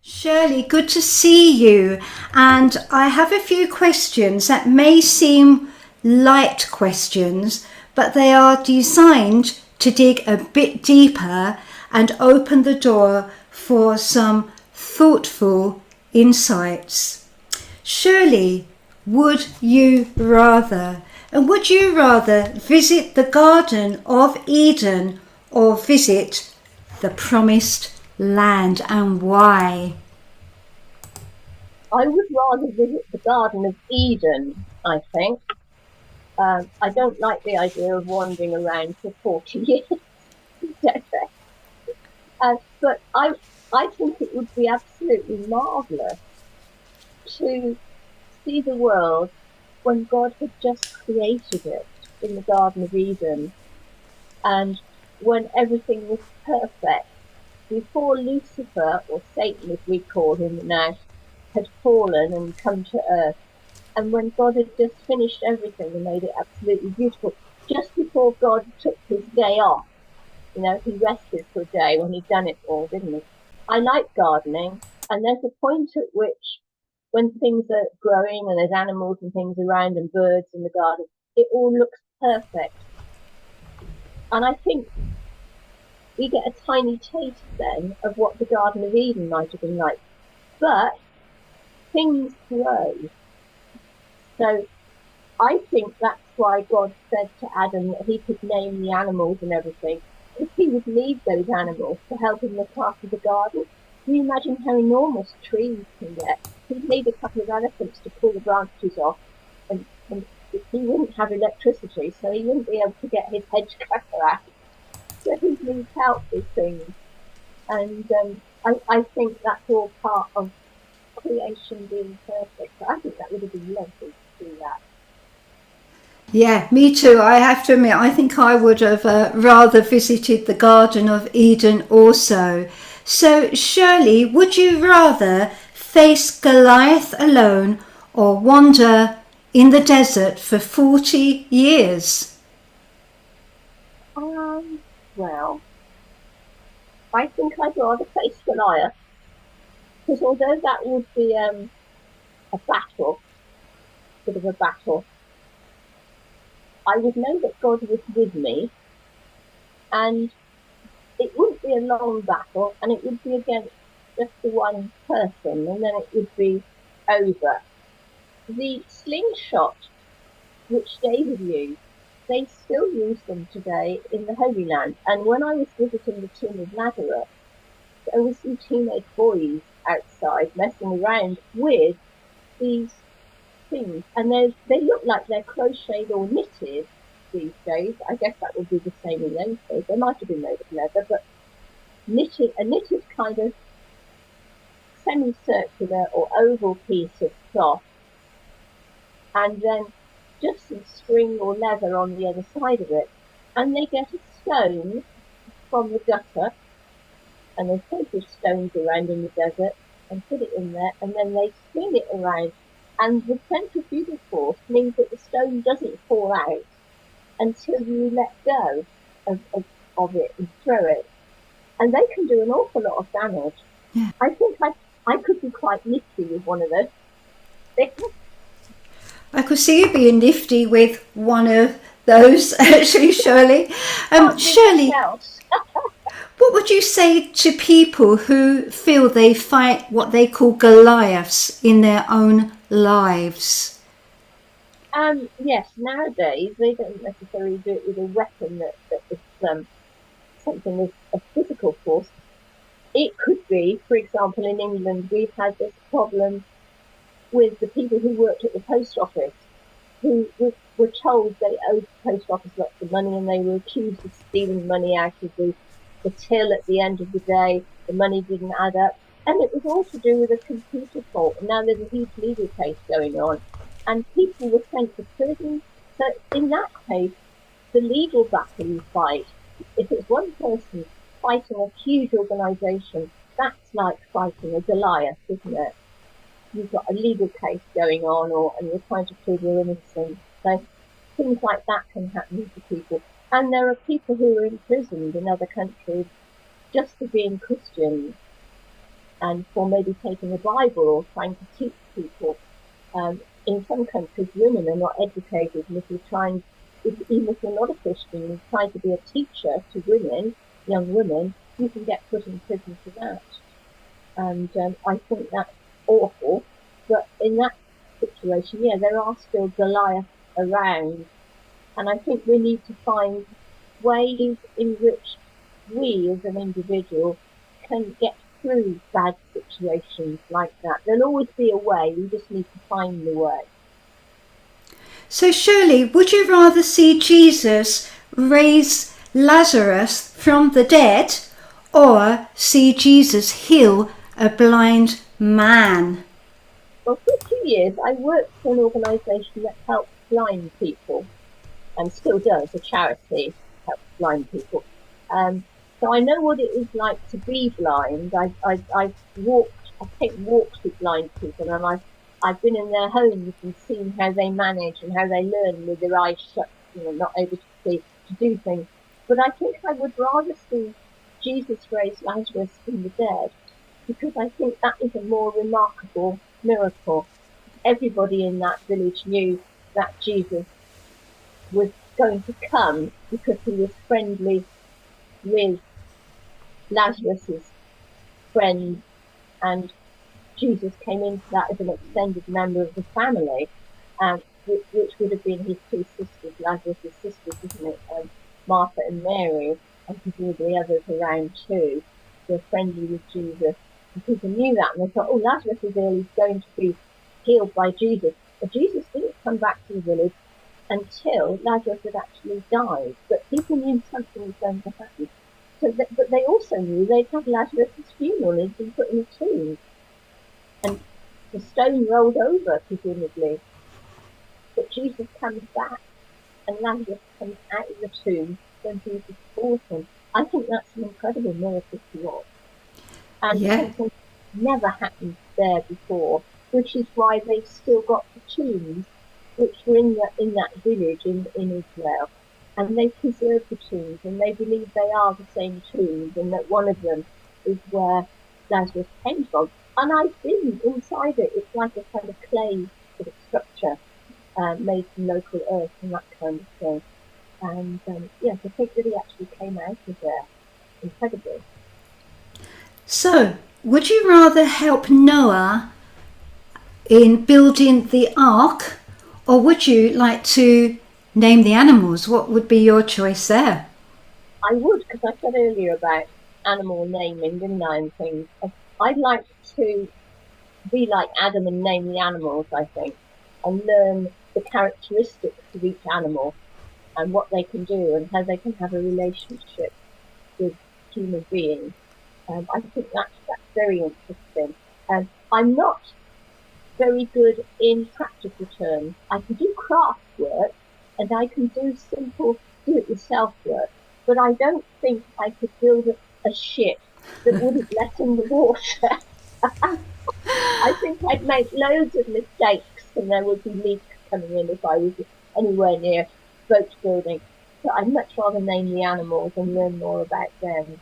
Shirley, good to see you. And I have a few questions that may seem light questions, but they are designed to dig a bit deeper and open the door for some thoughtful insights. Shirley, would you rather? And would you rather visit the Garden of Eden or visit the Promised Land, and why? I would rather visit the Garden of Eden, I think. I don't like the idea of wandering around for 40 years. But I think it would be absolutely marvellous to see the world when God had just created it in the Garden of Eden and when everything was perfect before Lucifer, or Satan as we call him now, had fallen and come to earth. And when God had just finished everything and made it absolutely beautiful, just before God took his day off, he rested for a day when he'd done it all, didn't he? I like gardening, and there's a point at which when things are growing and there's animals and things around and birds in the garden, it all looks perfect. And I think we get a tiny taste then of what the Garden of Eden might have been like. But things grow. So I think that's why God said to Adam that he could name the animals and everything. If he would leave those animals to help him look after the garden, can you imagine how enormous trees can get? He'd need a couple of elephants to pull the branches off, and he wouldn't have electricity, so he wouldn't be able to get his hedge cutter out. So he needs help with things. And I think that's all part of creation being perfect. So I think that would have been lovely to do that. Yeah, me too. I have to admit, I think I would have rather visited the Garden of Eden also. So, Shirley, would you rather face Goliath alone or wander in the desert for 40 years? Well, I think I'd rather face Goliath, because although that would be a battle, bit of a battle, I would know that God was with me, and it wouldn't be a long battle, and it would be against just the one person, and then it would be over. The slingshot, which David used, they still use them today in the Holy Land. And when I was visiting the tomb of Lazarus, there were some teenage boys outside messing around with these things, and they look like they're crocheted or knitted these days. I guess that would be the same in those days. They might have been made of leather, but a knitted kind of semicircular or oval piece of cloth, and then just some string or leather on the other side of it. And they get a stone from the gutter, and there's plenty of stones around in the desert, and put it in there, and then they spin it around. And the centrifugal force means that the stone doesn't fall out until you let go of it and throw it. And they can do an awful lot of damage. Yeah. I think I could be quite nifty with one of those things. I could see you being nifty with one of those, actually, Shirley. Shirley, what would you say to people who feel they fight what they call Goliaths in their own lives? Yes, nowadays they don't necessarily do it with a weapon that is something of physical force. It could be, for example, in England, we've had this problem with the people who worked at the post office, who were told they owed the post office lots of money, and they were accused of stealing money out of the till at the end of the day. The money didn't add up, and it was all to do with a computer fault. And now there's a huge legal case going on, and people were sent to prison. So in that case, the legal battle you fight, if it's one person fighting a huge organisation, that's like fighting a Goliath, isn't it? You've got a legal case going on, and you're trying to prove you're innocent. So things like that can happen to people. And there are people who are imprisoned in other countries just for being Christians. and for maybe taking the Bible or trying to teach people. In some countries, women are not educated, and if you're trying, even if you're not a Christian, you try to be a teacher to women, young women, you can get put in prison for that. And I think that's awful. But in that situation, yeah, there are still Goliaths around, and I think we need to find ways in which we as an individual can get through bad situations like that. There'll always be a way, we just need to find the way. So Shirley, would you rather see Jesus raise Lazarus from the dead or see Jesus heal a blind man? Well, for 2 years, I worked for an organisation that helps blind people, and still does, a charity helps blind people. So I know what it is like to be blind. I've walked, I take walks with blind people, and I've been in their homes and seen how they manage and how they learn with their eyes shut, not able to see, to do things. But I think I would rather see Jesus raise Lazarus from the dead, because I think that is a more remarkable miracle. Everybody in that village knew that Jesus was going to come because he was friendly with Lazarus's friend, and Jesus came into that as an extended member of the family, which would have been his two sisters, Lazarus's sisters, isn't it? Martha and Mary, and presumably others around too, were friendly with Jesus. And people knew that, and they thought, oh, Lazarus is ill, he's going to be healed by Jesus. But Jesus didn't come back to the village until Lazarus had actually died. But people knew something was going to happen. But they also knew they'd had Lazarus' funeral, and he'd been put in a tomb. And the stone rolled over, presumably. But Jesus comes back, and Lazarus comes out of the tomb when Jesus calls him. I think that's an incredible miracle to watch. And something never happened there before, which is why they've still got the tombs, which were in that village in Israel. And they preserve the tombs, and they believe they are the same tombs, and that one of them is where Lazarus came from. And I've been inside it. It's like a kind of clay sort of structure made from local earth and that kind of thing. And yes, I think that he actually came out of there. Incredible. So, would you rather help Noah in building the ark, or would you like to name the animals? What would be your choice there? I would, because I said earlier about animal naming, didn't I, and things. I'd like to be like Adam and name the animals, I think, and learn the characteristics of each animal and what they can do and how they can have a relationship with human beings. I think that's very interesting. I'm not very good in practical terms. I can do craft work and I can do simple do-it-yourself work, but I don't think I could build a ship that wouldn't let in the water. I think I'd make loads of mistakes and there would be leaks coming in if I was anywhere near boat building. So I'd much rather name the animals and learn more about them.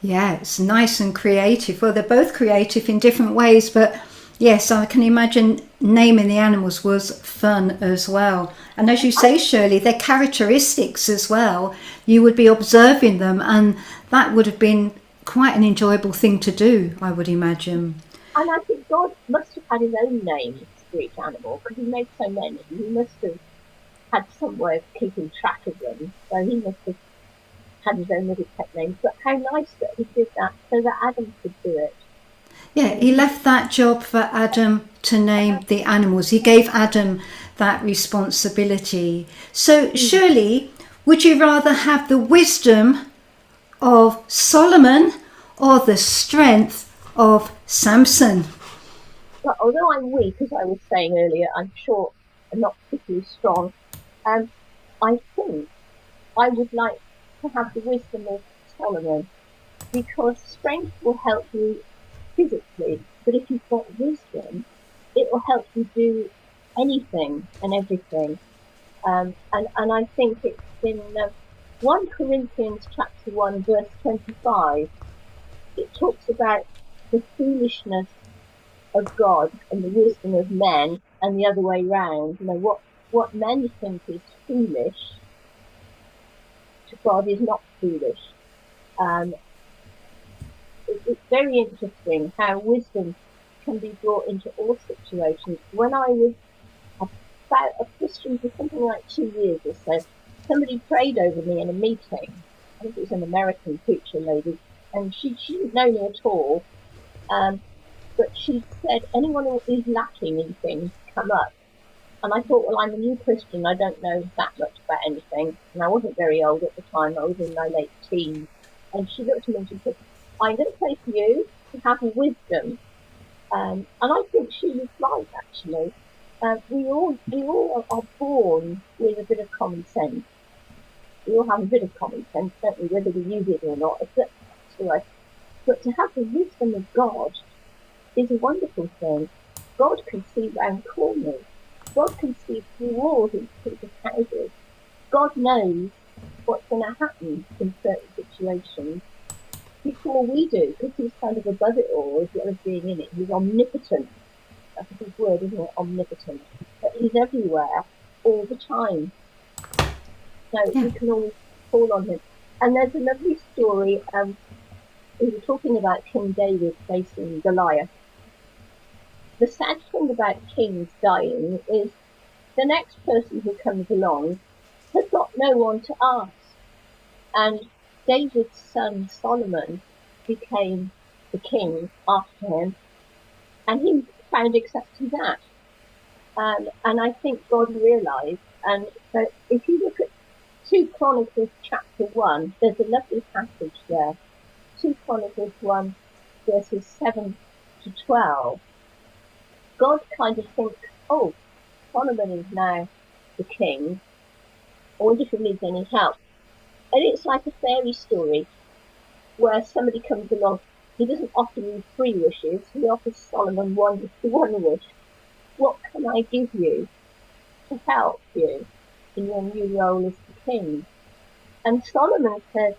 Yeah, it's nice and creative. Well, they're both creative in different ways, but yes, I can imagine naming the animals was fun as well. And as you say, Shirley, their characteristics as well, you would be observing them, and that would have been quite an enjoyable thing to do, I would imagine. And I think God must have had his own names for each animal, because he made so many. He must have had some way of keeping track of them. So he must have had his own little pet names. But how nice that he did that so that Adam could do it. Yeah, he left that job for Adam to name the animals. He gave Adam that responsibility. So, Shirley, would you rather have the wisdom of Solomon or the strength of Samson? But although I'm weak, as I was saying earlier, I'm short and not particularly strong, I think I would like to have the wisdom of Solomon, because strength will help you physically, but if you've got wisdom, it will help you do anything and everything. And I think it's in 1 Corinthians chapter 1 verse 25. It talks about the foolishness of God and the wisdom of men, and the other way round. You know, what men think is foolish to God is not foolish. It's very interesting how wisdom can be brought into all situations. When I was about a Christian for something like 2 years or so, somebody prayed over me in a meeting. I think it was an American preacher lady, and she didn't know me at all. But she said, anyone who is lacking in things, come up. And I thought, well, I'm a new Christian. I don't know that much about anything. And I wasn't very old at the time. I was in my late teens. And she looked at me and she said, I'm going to pray for you to have wisdom. And I think she was right, actually. We all are born with a bit of common sense. We all have a bit of common sense, don't we? Whether we use it or not, it's up to us. But to have the wisdom of God is a wonderful thing. God can see round corners. God can see through walls into people's houses. God knows what's going to happen in certain situations before we do, because he's kind of above it all, as well as being in it. He's omnipotent. That's a big word, isn't it? Omnipotent. But he's everywhere, all the time. So we can always call on him. And there's a lovely story. We were talking about King David facing Goliath. The sad thing about kings dying is the next person who comes along has got no one to ask. And David's son Solomon became the king after him, and he found exactly that. And I think God realised, and so if you look at 2 Chronicles chapter 1, there's a lovely passage there. 2 Chronicles 1 verses 7 to 12. God kind of thinks, oh, Solomon is now the king. I wonder if he needs any help. And it's like a fairy story where somebody comes along. He doesn't offer you 3 wishes. He offers Solomon one wish. What can I give you to help you in your new role as the king? And Solomon says,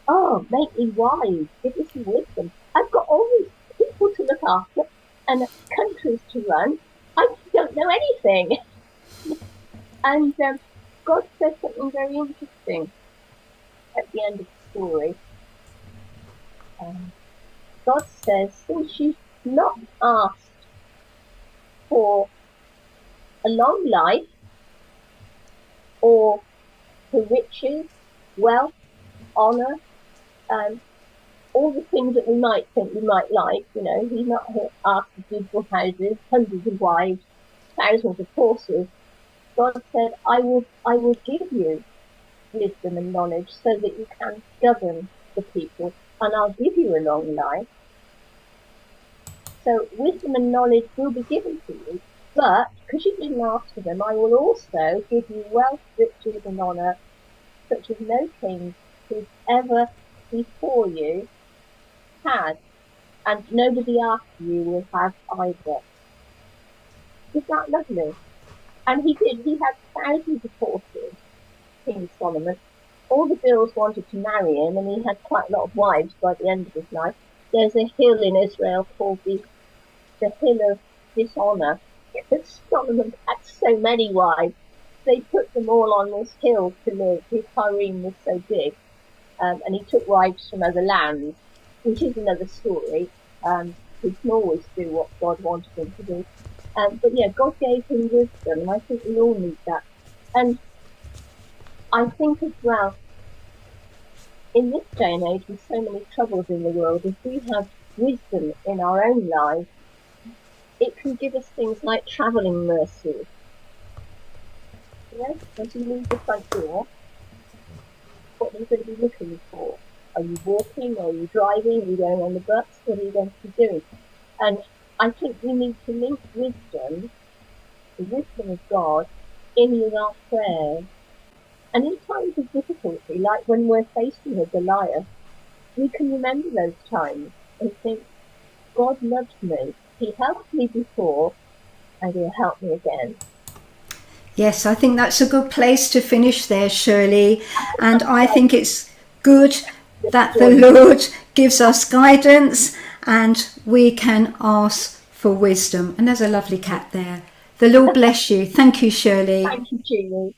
oh, make me wise. Give me some wisdom. I've got all these people to look after and countries to run. I don't know anything. And God says something very interesting at the end of the story. God says, since you've not asked for a long life or for riches, wealth, honour, all the things that we might think we might like, you know, he's not asked for beautiful houses, hundreds of wives, thousands of horses. God said, I will give you wisdom and knowledge so that you can govern the people, and I'll give you a long life. So wisdom and knowledge will be given to you, but because you didn't ask for them, I will also give you wealth, riches and honour, such as no king who's ever before you had, and nobody after you will have either. Is that lovely? And he did. He had thousands of horses, King Solomon. All the girls wanted to marry him, and he had quite a lot of wives by the end of his life. There's a hill in Israel called the Hill of Dishonour, because Solomon had so many wives. They put them all on this hill to live. His harem was so big, and he took wives from other lands, which is another story. He can always do what God wanted him to do. But yeah, God gave him wisdom, and I think we all need that. And I think as well, in this day and age, with so many troubles in the world, if we have wisdom in our own lives, it can give us things like travelling mercy. You know, as you leave the front door, what are you going to be looking for? Are you walking? Are you driving? Are you going on the bus? What are you going to be doing? And I think we need to link wisdom, the wisdom of God, in with our prayers. And in times of difficulty, like when we're facing a Goliath, we can remember those times and think, God loves me. He helped me before, and he'll help me again. Yes, I think that's a good place to finish there, Shirley. And I think it's good that the Lord gives us guidance and we can ask for wisdom. And there's a lovely cat there. The Lord bless you. Thank you, Shirley. Thank you, Jeannie.